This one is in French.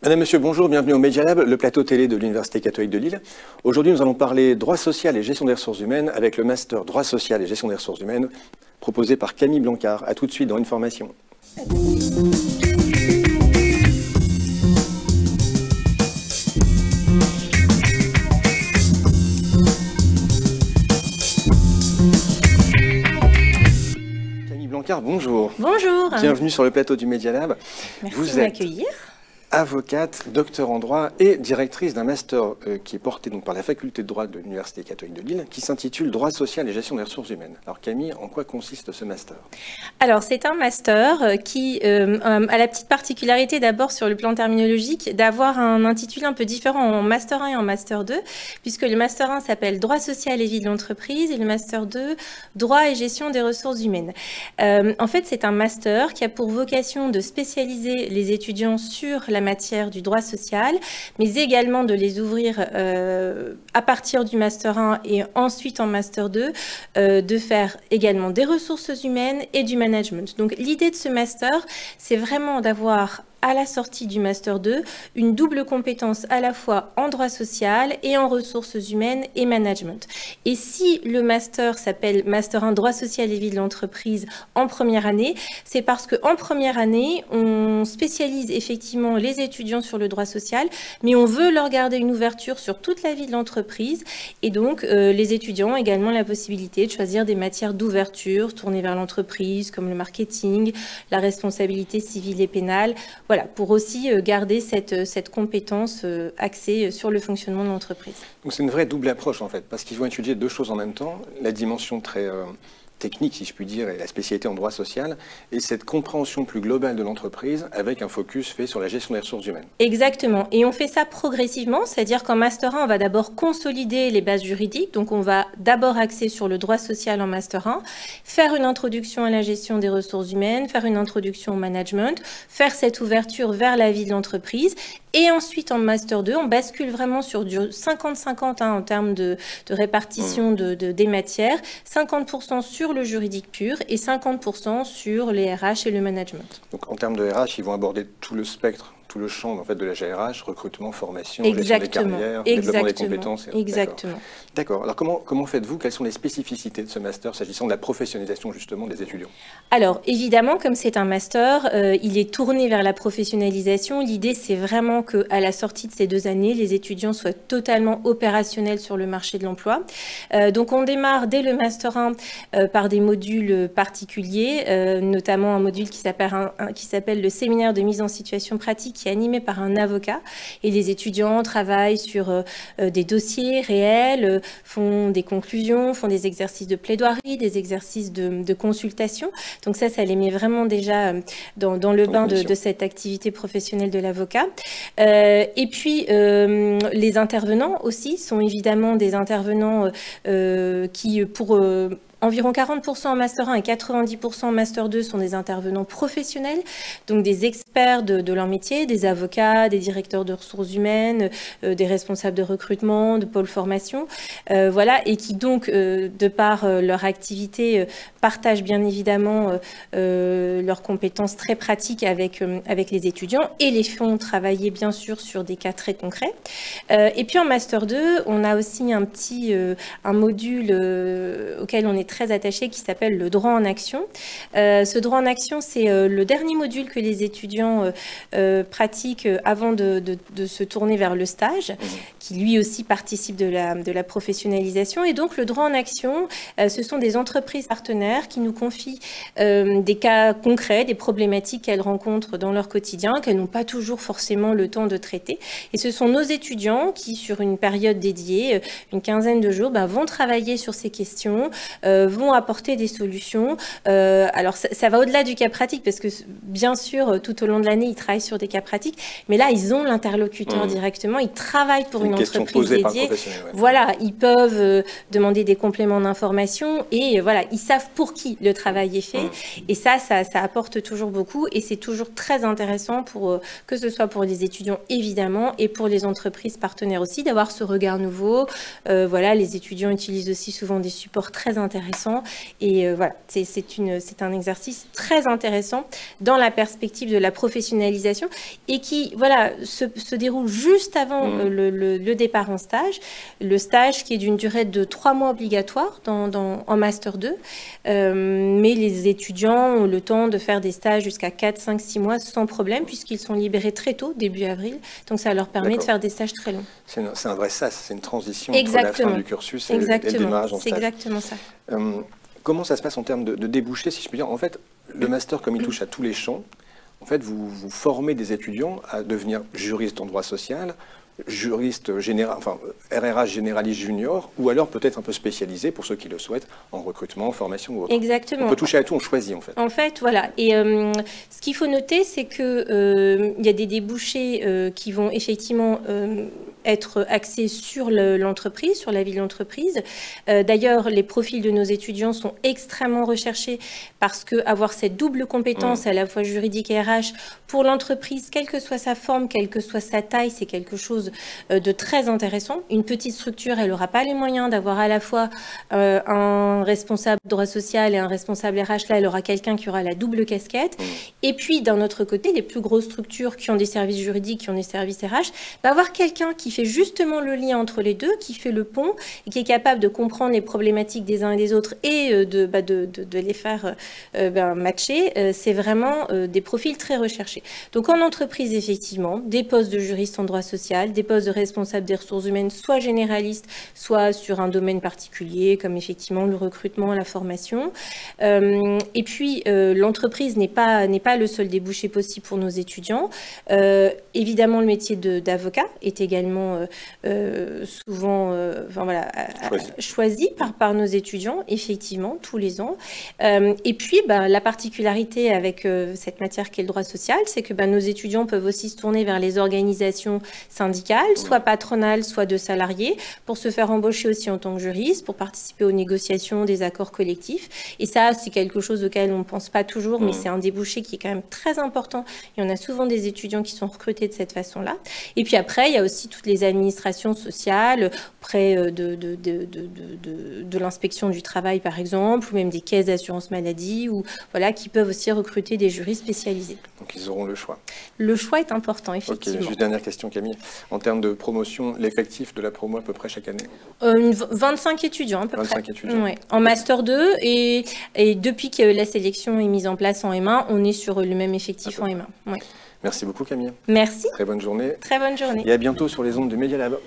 Madame, Monsieur, bonjour, bienvenue au Media Lab, le plateau télé de l'Université catholique de Lille. Aujourd'hui, nous allons parler droit social et gestion des ressources humaines avec le master droit social et gestion des ressources humaines proposé par Camille Blancard. A tout de suite dans Information. Camille Blancard, bonjour. Bonjour. Bienvenue sur le plateau du Media Lab. Merci de m'accueillir. Avocate, docteur en droit et directrice d'un master qui est porté donc par la faculté de droit de l'Université catholique de Lille, qui s'intitule Droit social et gestion des ressources humaines. Alors Camille, en quoi consiste ce master? Alors c'est un master qui a la petite particularité d'abord sur le plan terminologique d'avoir un intitulé un peu différent en master 1 et en master 2, puisque le master 1 s'appelle Droit social et vie de l'entreprise et le master 2 Droit et gestion des ressources humaines. En fait, c'est un master qui a pour vocation de spécialiser les étudiants sur la matière du droit social, mais également de les ouvrir à partir du master 1 et ensuite en master 2, de faire également des ressources humaines et du management. Donc l'idée de ce master, c'est vraiment d'avoir à la sortie du Master 2, une double compétence à la fois en droit social et en ressources humaines et management. Et si le Master s'appelle Master 1 droit social et vie de l'entreprise en première année, c'est parce qu'en première année, on spécialise effectivement les étudiants sur le droit social, mais on veut leur garder une ouverture sur toute la vie de l'entreprise. Et donc, les étudiants ont également la possibilité de choisir des matières d'ouverture tournées vers l'entreprise, comme le marketing, la responsabilité civile et pénale. Voilà, pour aussi garder cette compétence axée sur le fonctionnement de l'entreprise. Donc c'est une vraie double approche en fait, parce qu'ils vont étudier deux choses en même temps, la dimension très technique, si je puis dire, et la spécialité en droit social, et cette compréhension plus globale de l'entreprise avec un focus fait sur la gestion des ressources humaines. Exactement, et on fait ça progressivement, c'est-à-dire qu'en Master 1, on va d'abord consolider les bases juridiques, donc on va d'abord axer sur le droit social en Master 1, faire une introduction à la gestion des ressources humaines, faire une introduction au management, faire cette ouverture vers la vie de l'entreprise, et ensuite en Master 2, on bascule vraiment sur du 50-50 en termes de répartition des matières, 50% sur le juridique pur et 50% sur les RH et le management. Donc en termes de RH, ils vont aborder tout le spectre, tout le champ en fait, de la GRH, recrutement, formation, gestion des carrières, développement des compétences. Exactement. D'accord. Alors comment faites-vous? Quelles sont les spécificités de ce master s'agissant de la professionnalisation justement des étudiants? Alors évidemment, comme c'est un master, il est tourné vers la professionnalisation. L'idée, c'est vraiment qu'à la sortie de ces 2 années, les étudiants soient totalement opérationnels sur le marché de l'emploi. Donc on démarre dès le master 1 par des modules particuliers, notamment un module qui s'appelle le séminaire de mise en situation pratique, qui est animé par un avocat. Et les étudiants travaillent sur des dossiers réels, font des conclusions, font des exercices de plaidoirie, des exercices de consultation. Donc ça les met vraiment déjà dans le bain de cette activité professionnelle de l'avocat. Et puis, les intervenants aussi sont évidemment des intervenants qui, pour environ 40% en Master 1 et 90% en Master 2 sont des intervenants professionnels, donc des experts de leur métier, des avocats, des directeurs de ressources humaines, des responsables de recrutement, de pôle formation, voilà, et qui donc, de par leur activité, partagent bien évidemment leurs compétences très pratiques avec les étudiants et les font travailler bien sûr sur des cas très concrets. Et puis en Master 2, on a aussi un module auquel on est très attaché qui s'appelle le droit en action. Ce droit en action, c'est le dernier module que les étudiants pratiquent avant de se tourner vers le stage, qui lui aussi participe de la professionnalisation. Et donc le droit en action, ce sont des entreprises partenaires qui nous confient des cas concrets, des problématiques qu'elles rencontrent dans leur quotidien, qu'elles n'ont pas toujours forcément le temps de traiter. Et ce sont nos étudiants qui, sur une période dédiée, une quinzaine de jours, vont travailler sur ces questions, vont apporter des solutions. Alors ça va au-delà du cas pratique, parce que bien sûr, tout au long de l'année, ils travaillent sur des cas pratiques, mais là, ils ont l'interlocuteur directement, ils travaillent pour une entreprise dédiée. Voilà, ils peuvent demander des compléments d'information et voilà, ils savent pour qui le travail est fait. Et ça apporte toujours beaucoup et c'est toujours très intéressant que ce soit pour les étudiants évidemment et pour les entreprises partenaires aussi, d'avoir ce regard nouveau. Voilà, les étudiants utilisent aussi souvent des supports très intéressants intéressant. Et voilà, c'est un exercice très intéressant dans la perspective de la professionnalisation et qui, voilà, se déroule juste avant le départ en stage. Le stage qui est d'une durée de 3 mois obligatoire en Master 2. Mais les étudiants ont le temps de faire des stages jusqu'à 4, 5, 6 mois sans problème puisqu'ils sont libérés très tôt, début avril. Donc ça leur permet de faire des stages très longs. C'est un vrai sas, c'est une transition entre la fin du cursus et le démarrage en stage. C'est exactement ça. Comment ça se passe en termes de débouchés, si je puis dire? En fait, le master, comme il touche à tous les champs, en fait, vous formez des étudiants à devenir juristes en droit social, juriste général, enfin RRH généraliste junior, ou alors peut-être un peu spécialisé pour ceux qui le souhaitent en recrutement, en formation ou autre. Exactement. On peut toucher à tout, on choisit en fait. En fait, voilà. Et ce qu'il faut noter, c'est que il y a des débouchés qui vont effectivement être axés sur l'entreprise, sur la vie de l'entreprise. D'ailleurs, les profils de nos étudiants sont extrêmement recherchés parce que avoir cette double compétence à la fois juridique et RH pour l'entreprise, quelle que soit sa forme, quelle que soit sa taille, c'est quelque chose de très intéressant. Une petite structure, elle n'aura pas les moyens d'avoir à la fois un responsable droit social et un responsable RH. Là, elle aura quelqu'un qui aura la double casquette. Et puis, d'un autre côté, les plus grosses structures qui ont des services juridiques, qui ont des services RH, va avoir quelqu'un qui fait justement le lien entre les deux, qui fait le pont et qui est capable de comprendre les problématiques des uns et des autres et de les faire matcher. C'est vraiment des profils très recherchés. Donc, en entreprise, effectivement, des postes de juriste en droit social, des postes de responsable des ressources humaines, soit généralistes, soit sur un domaine particulier, comme effectivement le recrutement, la formation. Et puis, l'entreprise n'est pas le seul débouché possible pour nos étudiants. Évidemment, le métier d'avocat est également souvent choisi par nos étudiants, effectivement, tous les ans. Et puis, la particularité avec cette matière qu'est le droit social, c'est que nos étudiants peuvent aussi se tourner vers les organisations syndicales, soit patronales, soit de salariés, pour se faire embaucher aussi en tant que juriste, pour participer aux négociations des accords collectifs. Et ça, c'est quelque chose auquel on ne pense pas toujours, mais c'est un débouché qui est quand même très important. Et on a souvent des étudiants qui sont recrutés de cette façon-là. Et puis après, il y a aussi toutes les administrations sociales, auprès de l'inspection du travail, par exemple, ou même des caisses d'assurance maladie, ou, voilà, qui peuvent aussi recruter des juristes spécialisés. Donc ils auront le choix. Le choix est important, effectivement. Ok, juste dernière question, Camille. En termes de promotion, l'effectif de la promo à peu près chaque année? 25 étudiants à peu 25 près. étudiants. Ouais. En Master 2 et depuis que la sélection est mise en place en M1, on est sur le même effectif en M1. Ouais. Merci beaucoup Camille. Merci. Très bonne journée. Très bonne journée. Et à bientôt sur les ondes de Media Lab.